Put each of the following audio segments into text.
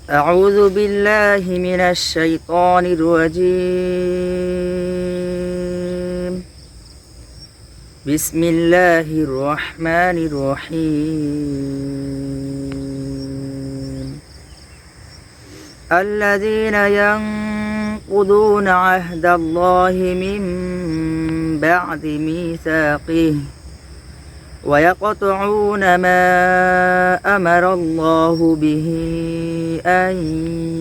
أعوذ بالله من الشيطان الرجيم. بسم الله الرحمن الرحيم. الذين ينقضون عهد الله من بعد ميثاقه ويقطعون ما أمر الله به أن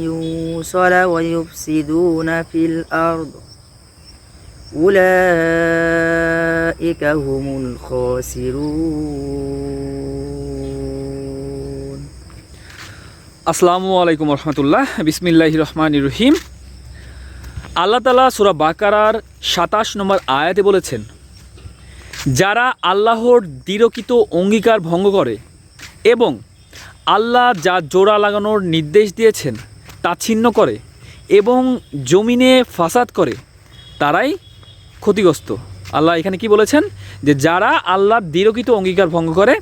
يوصل ويفسدون في الأرض أولئك هم الخاسرون. আসসালামু আলাইকুম রহমতুল্লাহ। বিসমিল্লাহির রহমানির রহিম। আল্লাহ তাআলা সূরা বাকারার ২৭ নম্বর আয়াতে বলেছেন, যারা আল্লাহর দৃঢ়কৃত অঙ্গীকার ভঙ্গ করে এবং আল্লাহ যা জোড়া লাগানোর নির্দেশ দিয়েছেন তা ছিন্ন করে এবং জমিনে ফাসাদ করে তারাই ক্ষতিগ্রস্ত। আল্লাহ এখানে কি বলেছেন, যে যারা আল্লাহর দৃঢ়কৃত অঙ্গীকার ভঙ্গ করে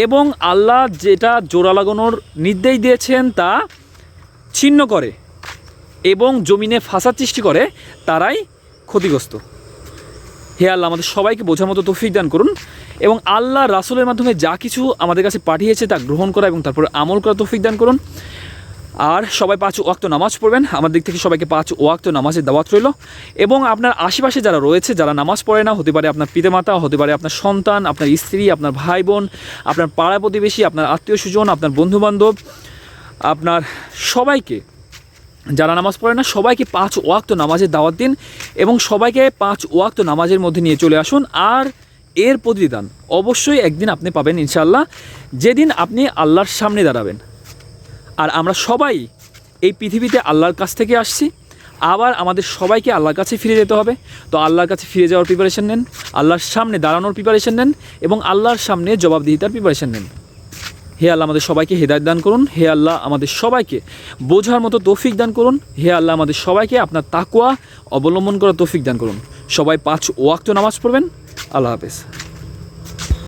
এবং আল্লাহ যেটা জোড়া লাগানোর নির্দেশ দিয়েছেন তা ছিন্ন করে এবং জমিনে ফাসাদ সৃষ্টি করে তারাই ক্ষতিগ্রস্ত। হে আল্লাহ, আমাদের সবাইকে বোঝার মতো তৌফিক দান করুন এবং আল্লাহ রাসূলের মাধ্যমে যা কিছু আমাদের কাছে পাঠিয়েছে তা গ্রহণ করা এবং তারপরে আমল করা তৌফিক দান করুন। আর সবাই ৫ ওয়াক্ত নামাজ পড়বেন। আমার দিক থেকে সবাইকে ৫ ওয়াক্ত নামাজের দাওয়াত রইল। এবং আপনার আশেপাশে যারা রয়েছে, যারা নামাজ পড়ে না, হতে পারে আপনার পিতামাতা, হতে পারে আপনার সন্তান, আপনার স্ত্রী, আপনার ভাই বোন, আপনার পাড়া প্রতিবেশী, আপনার আত্মীয় স্বজন, আপনার বন্ধুবান্ধব, আপনার সবাইকে, যারা নামাজ পড়ে না সবাইকে ৫ ওয়াক্ত নামাজের দাওয়াত দিন এবং সবাইকে ৫ ওয়াক্ত নামাজের মধ্যে নিয়ে চলে আসুন। আর এর প্রতিদান অবশ্যই একদিন আপনি পাবেন ইনশাআল্লাহ, যেদিন আপনি আল্লাহর সামনে দাঁড়াবেন। আর আমরা সবাই এই পৃথিবীতে আল্লাহর কাছ থেকে আসছি, আবার আমাদের সবাইকে আল্লাহর কাছে ফিরে যেতে হবে। তো আল্লাহর কাছে ফিরে যাওয়ার প্রিপারেশন নেন, আল্লাহর সামনে দাঁড়ানোর প্রিপারেশন নেন এবং আল্লাহর সামনে জবাবদিহিতার প্রিপারেশন নেন। হে আল্লাহ, আমাদের সবাইকে হেদায়েত দান করুন। হে আল্লাহ, আমাদের সবাইকে বোঝার মতো তৌফিক দান করুন। হে আল্লাহ, আমাদের সবাইকে আপনার তাকওয়া অবলম্বন করার তৌফিক দান করুন। সবাই ৫ ওয়াক্ত নামাজ পড়বেন। আল্লাহ হাফেজ।